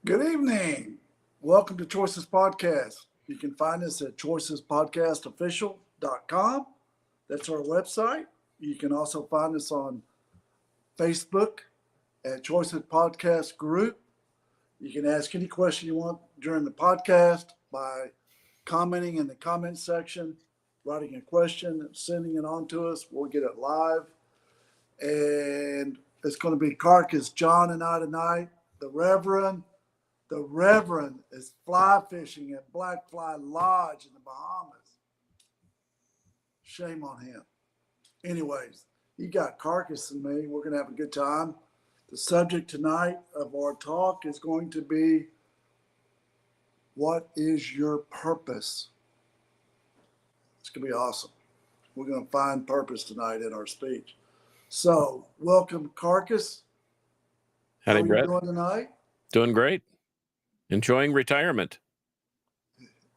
Good evening. Welcome to Choices Podcast. You can find us at choicespodcastofficial.com. That's our website. You can also find us on Facebook at Choices Podcast Group. You can ask any question you want during the podcast by commenting in the comment section, writing a question, sending it on to us. We'll get it live. And it's going to be Carcass, John, and I tonight. The Reverend is fly fishing at Black Fly Lodge in the Bahamas. Shame on him. Anyways, he got Carcass and me. We're going to have a good time. The subject tonight of our talk is going to be, what is your purpose? It's going to be awesome. We're going to find purpose tonight in our speech. So, welcome, Carcass. Howdy, How are Brett. you doing tonight? Doing great. Enjoying retirement.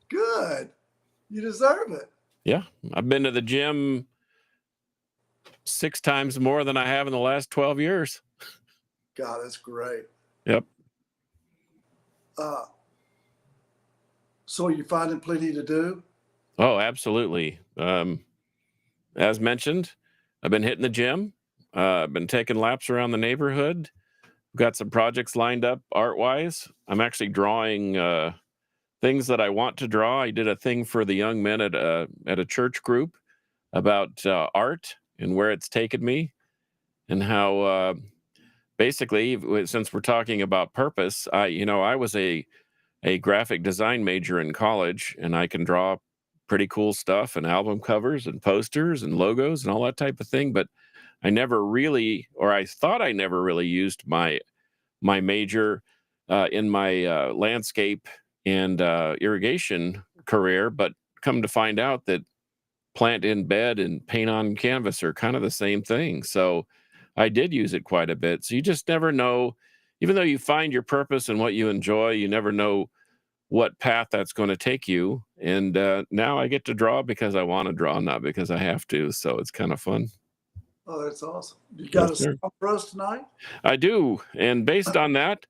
Good. You deserve it. Yeah. I've been to the gym 6 times more than I have in the last 12 years. God, that's great. Yep. So you finding plenty to do? Oh, absolutely. As mentioned, I've been hitting the gym. I've been taking laps around the neighborhood. Got some projects lined up art-wise. I'm actually drawing things that I want to draw. I did a thing for the young men at a church group about art and where it's taken me, and how basically, since we're talking about purpose, I was a graphic design major in college, and I can draw pretty cool stuff and album covers and posters and logos and all that type of thing, but I never really, or I thought I never really used my major in my landscape and irrigation career, but come to find out that plant in bed and paint on canvas are kind of the same thing. So I did use it quite a bit. So you just never know, even though you find your purpose and what you enjoy, you never know what path that's going to take you. And now I get to draw because I want to draw, not because I have to. So it's kind of fun. Oh, that's awesome. You got Yes, a sir. song for us tonight? I do. And based on that,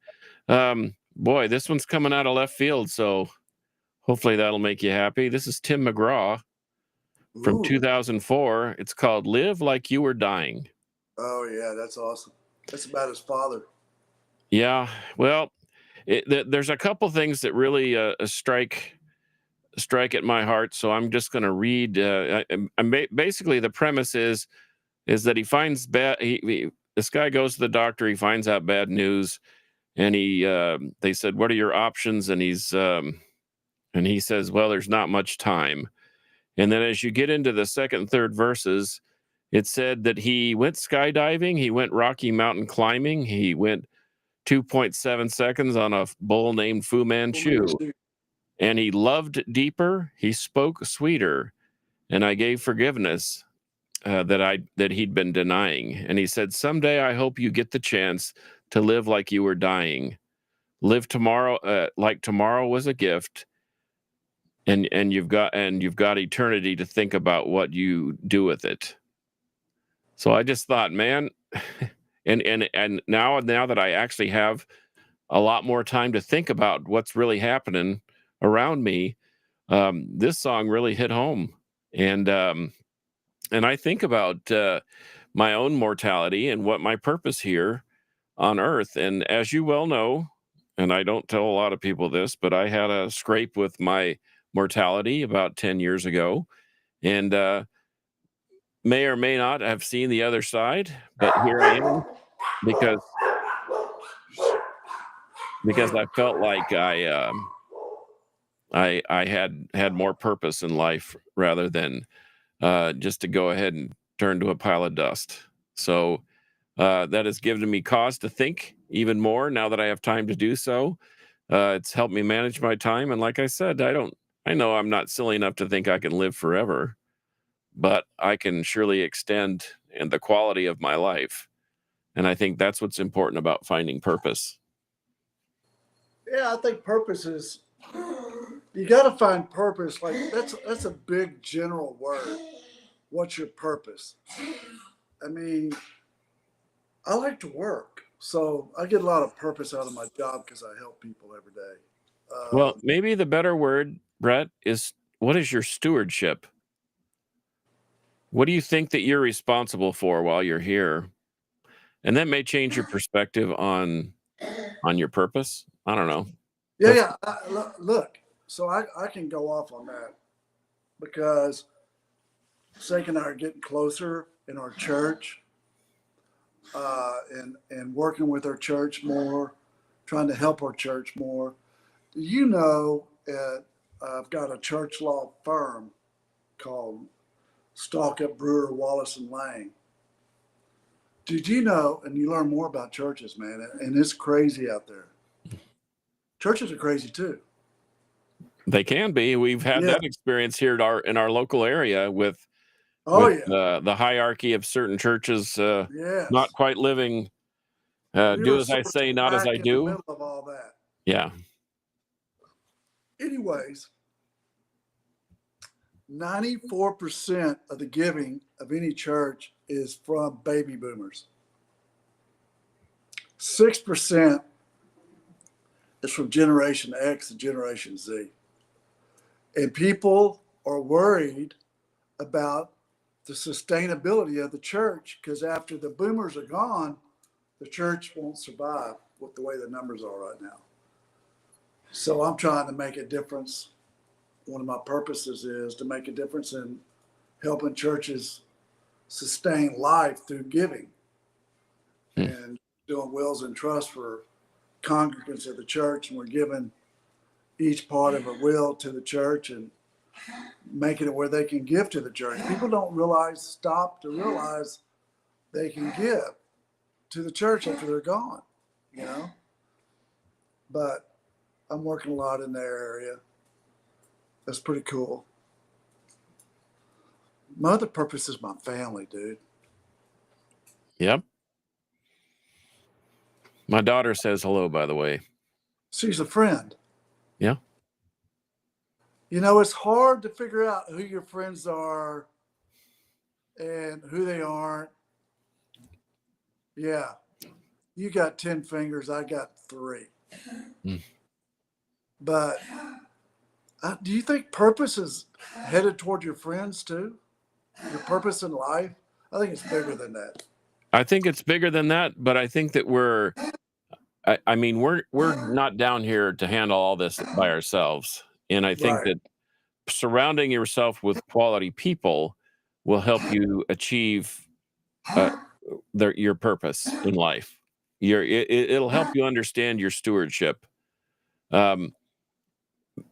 boy, this one's coming out of left field. So hopefully that'll make you happy. This is Tim McGraw from Ooh. 2004. It's called Live Like You Were Dying. Oh, yeah, that's awesome. That's about his father. Yeah. Well, there's a couple things that really strike at my heart. So I'm just going to read. Basically, the premise is that he finds bad. This guy goes to the doctor. He finds out bad news, and they said, "What are your options?" And he says, "Well, there's not much time." And then as you get into the second and third verses, it said that he went skydiving, he went Rocky Mountain climbing, he went 2.7 seconds on a bull named Fu Manchu, and he loved deeper, he spoke sweeter, and I gave forgiveness that he'd been denying. And he said, "Someday I hope you get the chance to live like you were dying. Live tomorrow like tomorrow was a gift, and you've got eternity to think about what you do with it." So I just thought, man, and now that I actually have a lot more time to think about what's really happening around me, this song really hit home. And I think about my own mortality and what my purpose here on earth. And as you well know, and I don't tell a lot of people this, but I had a scrape with my mortality about 10 years ago. And may or may not have seen the other side, but here I am because I felt like I had more purpose in life rather than just to go ahead and turn to a pile of dust. So that has given me cause to think even more now that I have time to do so. It's helped me manage my time, and like I said, I know I'm not silly enough to think I can live forever, but I can surely extend in the quality of my life. And I think that's what's important about finding purpose. Yeah, I think purpose is, you got to find purpose. Like that's a big general word. What's your purpose? I mean, I like to work, so I get a lot of purpose out of my job because I help people every day. Well, maybe the better word, Brett, is what is your stewardship? What do you think that you're responsible for while you're here? And that may change your perspective on your purpose. I don't know. Yeah, That's yeah. Look, so I can go off on that because Sake and I are getting closer in our church, and working with our church more, trying to help our church more. You know, I've got a church law firm called Stalkup Brewer Wallace and Lang. Did you know? And you learn more about churches, man, and it's crazy out there. Churches are crazy too. they can be. We've had Yeah. that experience here at in our local area Oh yeah. the hierarchy of certain churches not Yes. quite living We do were as I sort of say, not as I smack in the do. middle of all that. Yeah. Anyways, 94% of the giving of any church is from baby boomers. 6% is from Generation X and Generation Z. And people are worried about the sustainability of the church because after the boomers are gone, the church won't survive with the way the numbers are right now. So I'm trying to make a difference. One of my purposes is to make a difference in helping churches sustain life through giving Hmm. and doing wills and trusts for congregants of the church. And we're giving each part of a will to the church and making it where they can give to the church. People don't stop to realize they can give to the church after they're gone, you know? But I'm working a lot in their area. That's pretty cool. My other purpose is my family, dude. Yep. My daughter says hello, by the way. She's a friend. Yeah. You know, it's hard to figure out who your friends are and who they aren't. Yeah. You got 10 fingers, I got 3. Mm. But do you think purpose is headed toward your friends too? Your purpose in life? I think it's bigger than that. I think it's bigger than that, but I think that I mean, we're not down here to handle all this by ourselves. And I think Right. that surrounding yourself with quality people will help you achieve uh, your purpose in life. It'll help you understand your stewardship. Um,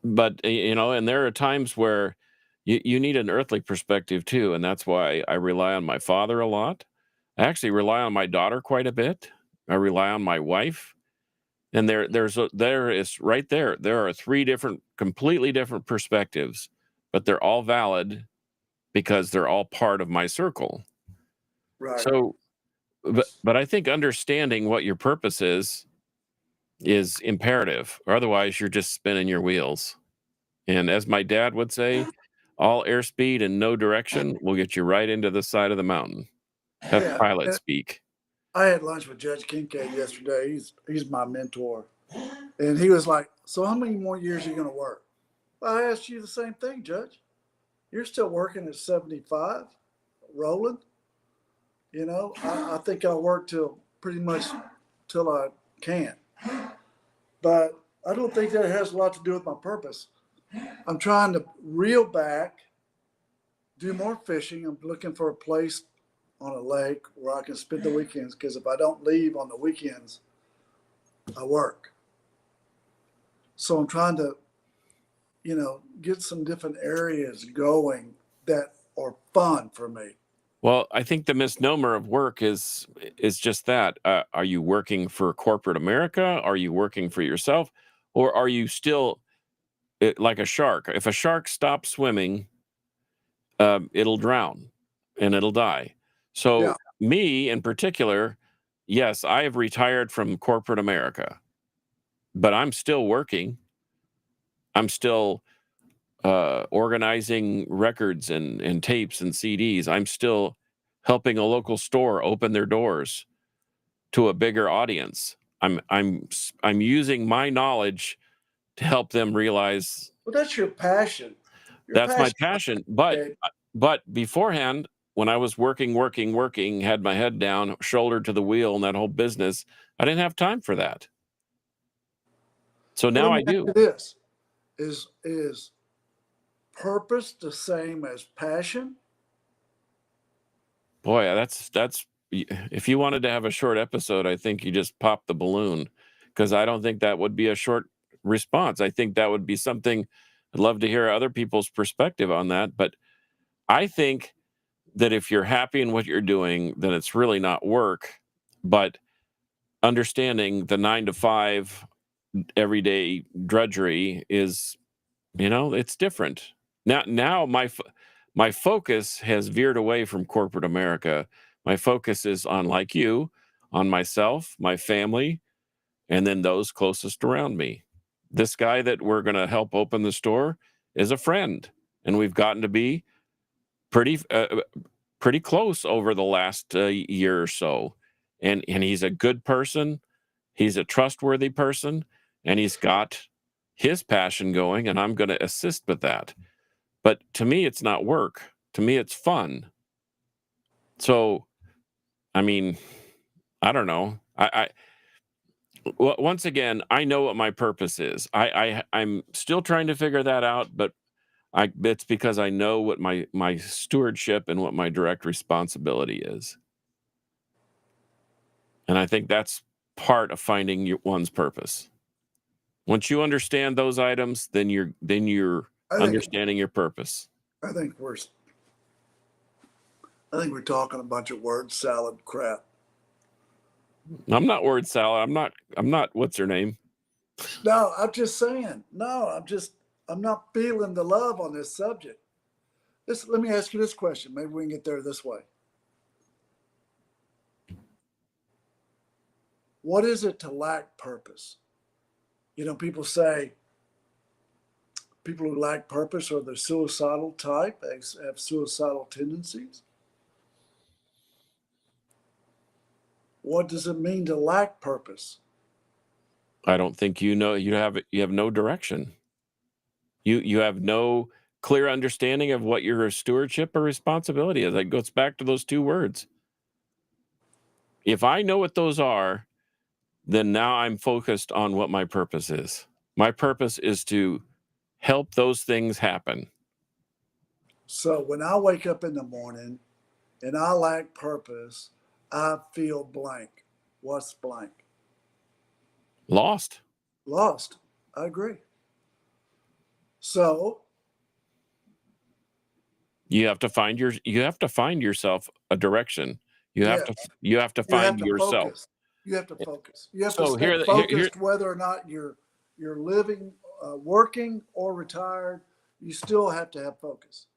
but you know, and there are times where you need an earthly perspective too, and that's why I rely on my father a lot. I actually rely on my daughter quite a bit. I rely on my wife, and there is right there. There are 3 different, completely different perspectives, but they're all valid because they're all part of my circle. Right. So, but I think understanding what your purpose is imperative, or otherwise you're just spinning your wheels. And as my dad would say, all airspeed and no direction will get you right into the side of the mountain. That's Yeah. pilot speak. I had lunch with Judge Kincaid yesterday. He's my mentor. And he was like, "So how many more years are you going to work?" Well, I asked you the same thing, Judge. You're still working at 75, rolling. You know, I think I'll work till pretty much till I can. But I don't think that has a lot to do with my purpose. I'm trying to reel back, do more fishing. I'm looking for a place on a lake where I can spend the weekends, because if I don't leave on the weekends, I work. So I'm trying to, get some different areas going that are fun for me. Well, I think the misnomer of work is just that. Are you working for corporate America? Are you working for yourself? Or are you still like a shark? If a shark stops swimming, it'll drown and it'll die. Yeah. So, me in particular, yes, I have retired from corporate America, but I'm still working. I'm still organizing records and tapes and CDs. I'm still helping a local store open their doors to a bigger audience. I'm using my knowledge to help them realize Well, that's your passion. Your that's my passion. passion. Okay. But beforehand, when I was working, had my head down, shoulder to the wheel, and that whole business, I didn't have time for that. So Well, now let me I ask you do. this: is purpose the same as passion? Boy, that's if you wanted to have a short episode, I think you just popped the balloon, because I don't think that would be a short response. I think that would be something I'd love to hear other people's perspective on that. But I think that if you're happy in what you're doing, then it's really not work, but understanding the 9 to 5 everyday drudgery is, it's different. Now my focus has veered away from corporate America. My focus is on, like you, on myself, my family, and then those closest around me. This guy that we're going to help open the store is a friend, and we've gotten to be pretty pretty close over the last year or so. And he's a good person. He's a trustworthy person, and he's got his passion going, and I'm going to assist with that. But to me, it's not work. To me, it's fun. So, I mean, I don't know. Once again, I know what my purpose is. I'm still trying to figure that out, but it's because I know what my stewardship and what my direct responsibility is. And I think that's part of finding one's purpose. Once you understand those items, then you're I think understanding your purpose. I think we're talking a bunch of word salad crap. I'm not word salad. I'm not what's her name? No, I'm just saying. No, I'm not feeling the love on this subject. Let me ask you this question. Maybe we can get there this way. What is it to lack purpose? People say people who lack purpose are the suicidal type, they have suicidal tendencies. What does it mean to lack purpose? I don't think you have no direction. You have no clear understanding of what your stewardship or responsibility is. That goes back to those two words. If I know what those are, then now I'm focused on what my purpose is. My purpose is to help those things happen. So when I wake up in the morning and I lack purpose, I feel blank. What's blank? Lost. Lost. I agree. So, You have to find yourself a direction. You have yes, to you have to you have find to yourself. focus. You have to focus. You have to So stay here, focused whether or not you're living, working, or retired. You still have to have focus.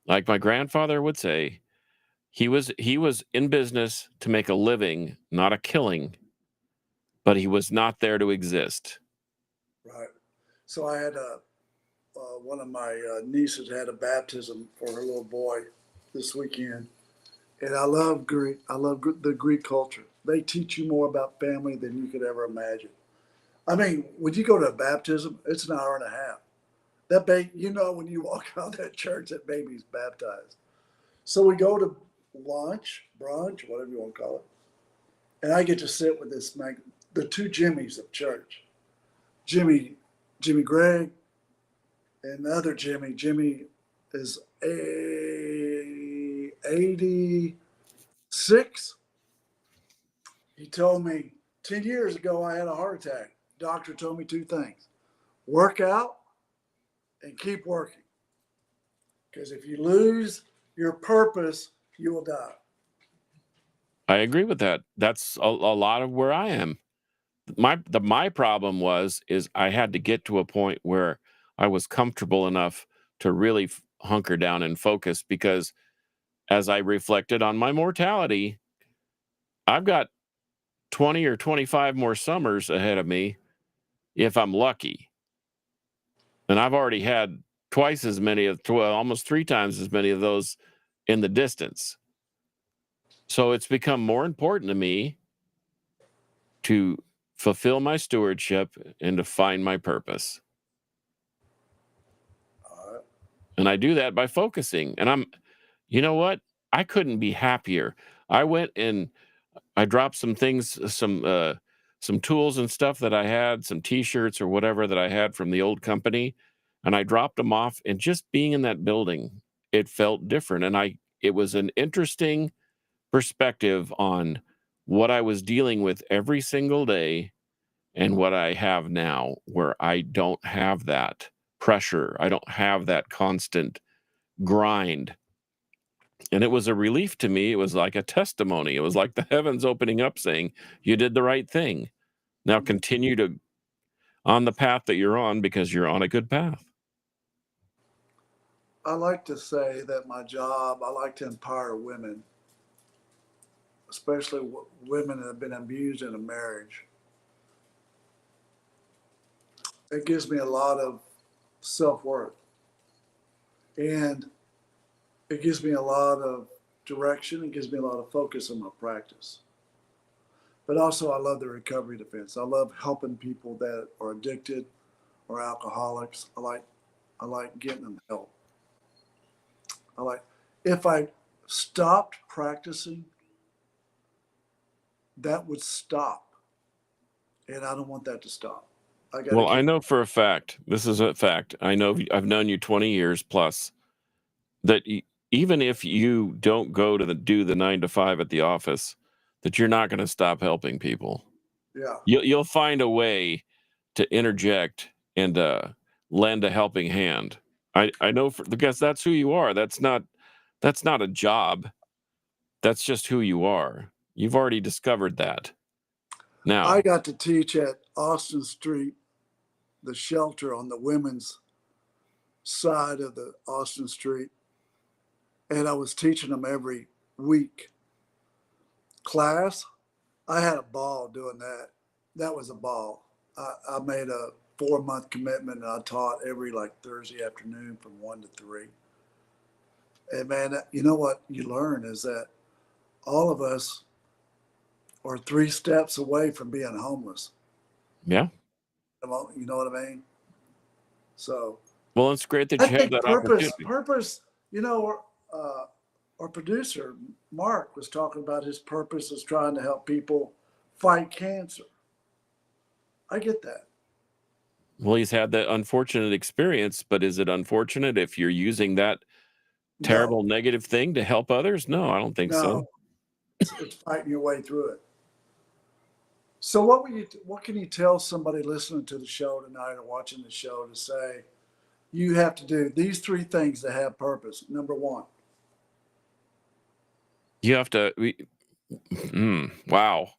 like my grandfather would say, he was in business to make a living, not a killing, but he was not there to exist. Right. So I had one of my nieces had a baptism for her little boy this weekend, and I love Greek. I love the Greek culture. They teach you more about family than you could ever imagine. I mean, when you go to a baptism, it's an hour and a half. That baby, when you walk out of that church, that baby's baptized. So we go to lunch, brunch, whatever you want to call it, and I get to sit with the two Jimmys of church, Jimmy Gregg, and the other Jimmy. Jimmy is 86. He told me 10 years ago I had a heart attack. Doctor told me two things: work out and keep working. Because if you lose your purpose, you will die. I agree with that. That's a lot of where I am. My problem is I had to get to a point where I was comfortable enough to really hunker down and focus, because as I reflected on my mortality, I've got 20 or 25 more summers ahead of me if I'm lucky. And I've already had twice as many of, well, almost 3 times as many of those in the distance. So it's become more important to me to fulfill my stewardship and to find my purpose. And I do that by focusing. And you know what? I couldn't be happier. I went and I dropped some things, some tools and stuff that I had, some t-shirts or whatever that I had from the old company, and I dropped them off. And just being in that building, it felt different. And it was an interesting perspective on what I was dealing with every single day and what I have now, where I don't have that pressure. I don't have that constant grind. And it was a relief to me. It was like a testimony. It was like the heavens opening up saying, you did the right thing. Now continue on the path that you're on, because you're on a good path. I like to say that my job, I like to empower women, especially women that have been abused in a marriage. It gives me a lot of self-worth, and it gives me a lot of direction. It gives me a lot of focus in my practice. But also, I love the recovery defense. I love helping people that are addicted or alcoholics. I like getting them help. If I stopped practicing, that would stop, and I don't want that to stop. Well, I know for a fact, this is a fact. I know I've known you 20 years plus, that even if you don't go to do the 9 to 5 at the office, that you're not going to stop helping people. Yeah. You'll find a way to interject and lend a helping hand. I know, because that's who you are. That's not a job. That's just who you are. You've already discovered that. Now, I got to teach at Austin Street, the shelter on the women's side of the Austin Street, and I was teaching them every week. Class, I had a ball doing that. That was a ball. I made a 4-month commitment, and I taught every Thursday afternoon from 1 to 3. And man, you know what you learn is that all of us are 3 steps away from being homeless. yeah. You know what I mean? So, Well, it's great that I you have think that purpose, opportunity. our producer, Mark, was talking about his purpose is trying to help people fight cancer. I get that. Well, he's had that unfortunate experience, but is it unfortunate if you're using that terrible negative thing to help others? No, I don't think so. It's fighting your way through it. So what can you tell somebody listening to the show tonight or watching the show to say, you have to do these 3 things to have purpose? Number 1. You have to, wow.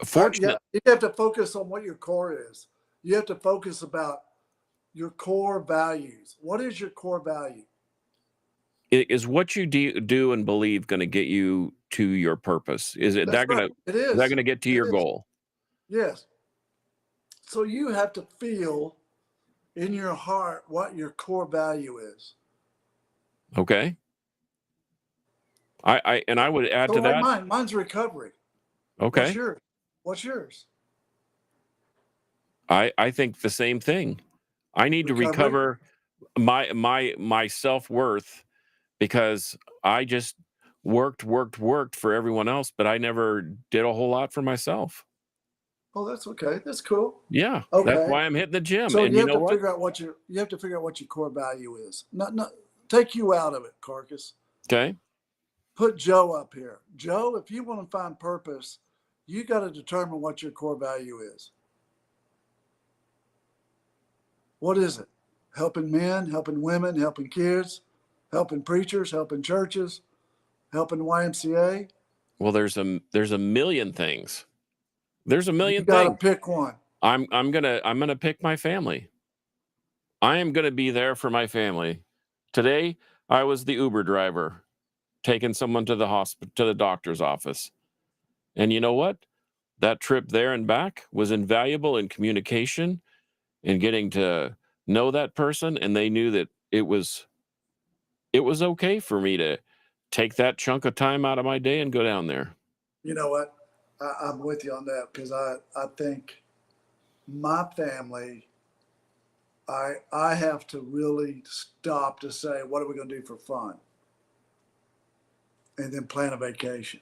Fortunate. You have to focus on what your core is. You have to focus about your core values. What is your core value? Is what you do and believe going to get you to your purpose? Is it That's that going right. to, It is. is that going to get to your is. goal? Yes. So you have to feel in your heart what your core value is. Okay. I would add to that. Mine's recovery. Okay. What's yours? I think the same thing. I need to recover my self-worth, because I just worked for everyone else, but I never did a whole lot for myself. Oh, that's okay. That's cool. Yeah. Okay. That's why I'm hitting the gym. So And you you have know to what? figure out what your core value is. Not take you out of it, Carcass. Okay. Put Joe up here. Joe, if you want to find purpose, you got to determine what your core value is. What is it? Helping men, helping women, helping kids, helping preachers, helping churches, helping YMCA. Well, there's a million things. There's a You million got to things. pick one. I'm gonna pick my family. I am gonna be there for my family. Today, I was the Uber driver taking someone to the hospital, to the doctor's office. And you know what? That trip there and back was invaluable in communication and getting to know that person, and they knew that it was okay for me to take that chunk of time out of my day and go down there. You know what? I'm with you on that because I think my family, I have to really stop to say, what are we going to do for fun? And then plan a vacation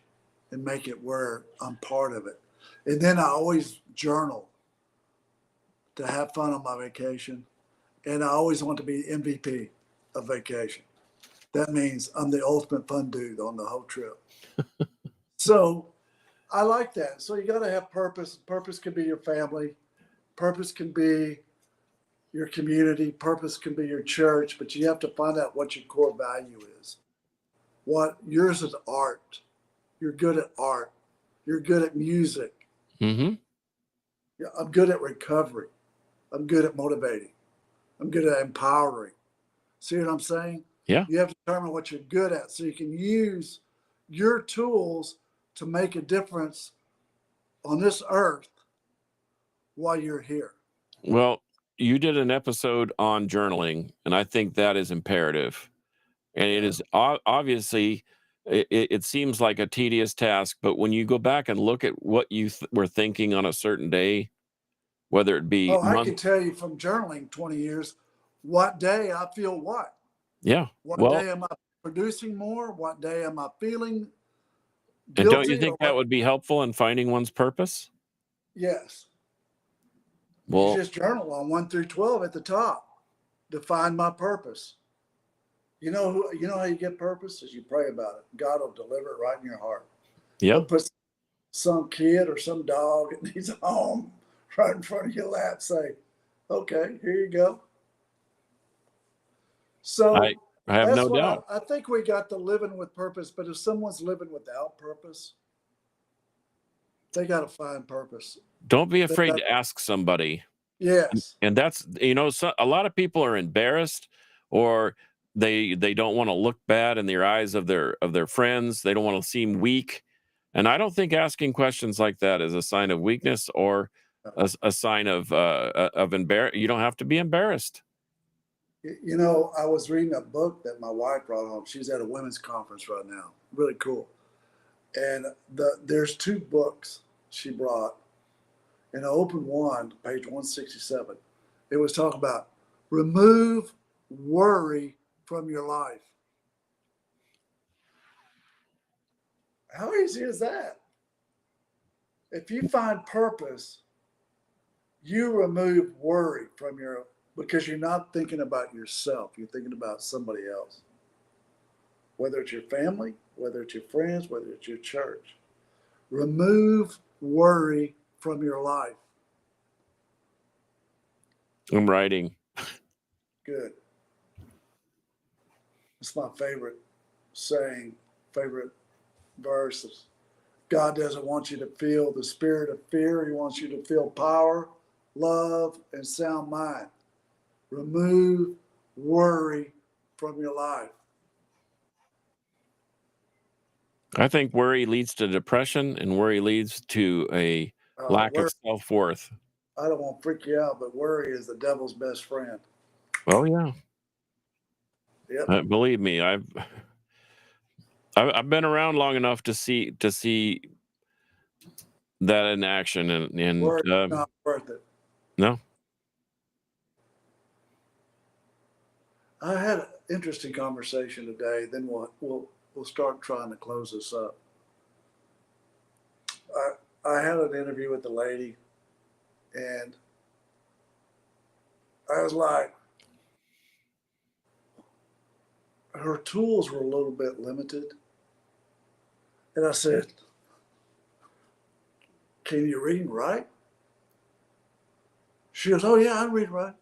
and make it where I'm part of it. And then I always journal to have fun on my vacation. And I always want to be MVP of vacation. That means I'm the ultimate fun dude on the whole trip. So I like that. So you got to have purpose. Purpose can be your family. Purpose can be your community. Purpose can be your church. But you have to find out what your core value is. What yours is art. You're good at art. You're good at music. Mm-hmm. I'm good at recovery. I'm good at motivating. I'm good at empowering. See what I'm saying? Yeah. You have to determine what you're good at so you can use your tools to make a difference on this earth while you're here. Well, you did an episode on journaling, and I think that is imperative. And it is obviously, it seems like a tedious task, but when you go back and look at what you were thinking on a certain day, whether it be Oh, I can tell you from journaling 20 years, what day I feel what. yeah. What Well, day am I producing more? What day am I feeling and don't you guilty? Or think that what? would be helpful in finding one's purpose? Yes. You Well, just journal on 1 through 12 at the top. Define my purpose. You know how you get purpose is you pray about it. God will deliver it right in your heart. He'll yeah. put some kid or some dog that needs a home right in front of your lap. Say, okay, here you go. I So I have that's no what doubt. I think we got the living with purpose. But if someone's living without purpose, they got to find purpose. Don't be They afraid got, to ask somebody. yes. And that's, so a lot of people are embarrassed, or they don't want to look bad in the eyes of their friends. They don't want to seem weak. And I don't think asking questions like that is a sign of weakness or a sign of you don't have to be embarrassed. You know, I was reading a book that my wife brought home. She's at a women's conference right now. Really cool. And there's 2 books she brought. And I opened one, page 167. It was talking about remove worry from your life. How easy is that? If you find purpose, you remove worry from your, because you're not thinking about yourself. You're thinking about somebody else. Whether it's your family, whether it's your friends, whether it's your church. Remove worry from your life. I'm writing. Good. It's my favorite saying, favorite verse. God doesn't want you to feel the spirit of fear. He wants you to feel power, love, and sound mind. Remove worry from your life. I think worry leads to depression, and worry leads to a lack of Worry, self-worth. I don't want to freak you out, but worry is the devil's best friend. Oh yeah. Yep. Believe me, I've been around long enough to see that in action, and Worry is not worth it. no. I had an interesting conversation today. Then we'll start trying to close this up. I had an interview with the lady, and I was like, her tools were a little bit limited. And I said, "Can you read and write?" She goes, "Oh, yeah, I read and write."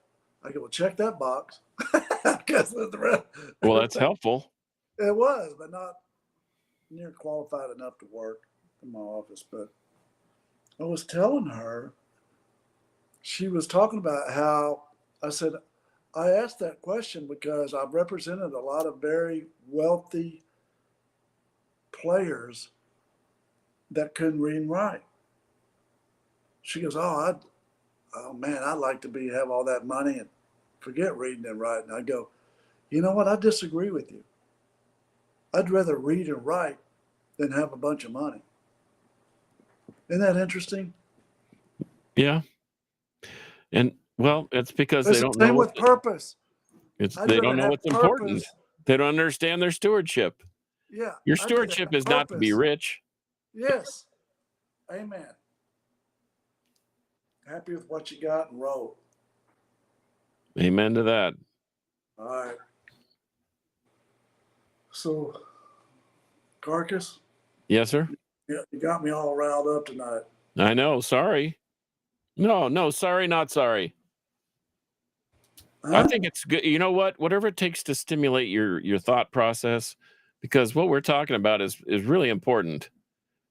I go, "Well, check that box." Because the rest, Well, that's helpful. it was, but not near qualified enough to work in my office. But I was telling her, she was talking about how I said, I asked that question because I've represented a lot of very wealthy players that couldn't read and write. She goes, "Oh man, I'd like to have all that money and forget reading and writing." I go, "You know what? I disagree with you. I'd rather read and write than have a bunch of money." Isn't that interesting? Yeah. And well, it's because It's they the don't same know with purpose. I'd they rather don't know have what's important. purpose. They don't understand their stewardship. Yeah, Your I'd rather stewardship have is not to be purpose. rich. Yes. Amen. Happy with what you got and roll. Amen to that. All right. So, Carcass, Yes, sir. you got me all riled up tonight. I know. Sorry. No, sorry, not sorry. I Huh? think it's good. You know what? Whatever it takes to stimulate your thought process, because what we're talking about is really important.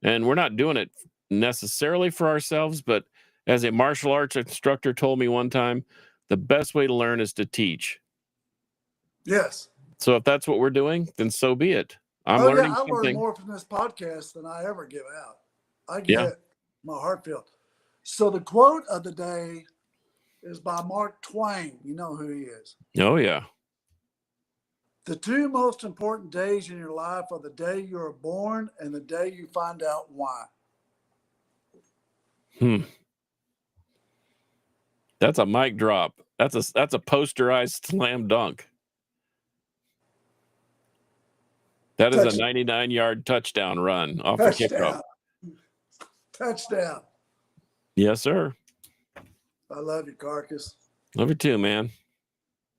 And we're not doing it necessarily for ourselves, but as a martial arts instructor told me one time, the best way to learn is to teach. Yes. So if that's what we're doing, then so be it. I'm Oh, yeah. learning I learned something. more from this podcast than I ever give out. I Yeah. get my heart filled. So, the quote of the day is by Mark Twain. You know who he is. Oh, yeah. The two most important days in your life are the day you are born and the day you find out why. Hmm. That's a mic drop. That's a posterized slam dunk. That is a Touch, 99-yard touchdown run off the kickoff. touchdown. Touchdown. Yes, sir. I love you, Carcass. Love you too, man.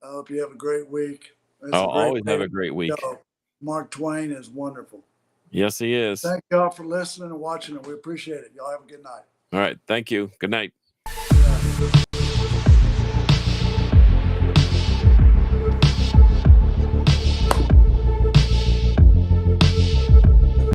I hope you have a great week. It's I'll a great always have a great week. show. Mark Twain is wonderful. Yes, he is. Thank y'all for listening and watching, and we appreciate it. Y'all have a good night. All right. Thank you. Good night. Yeah.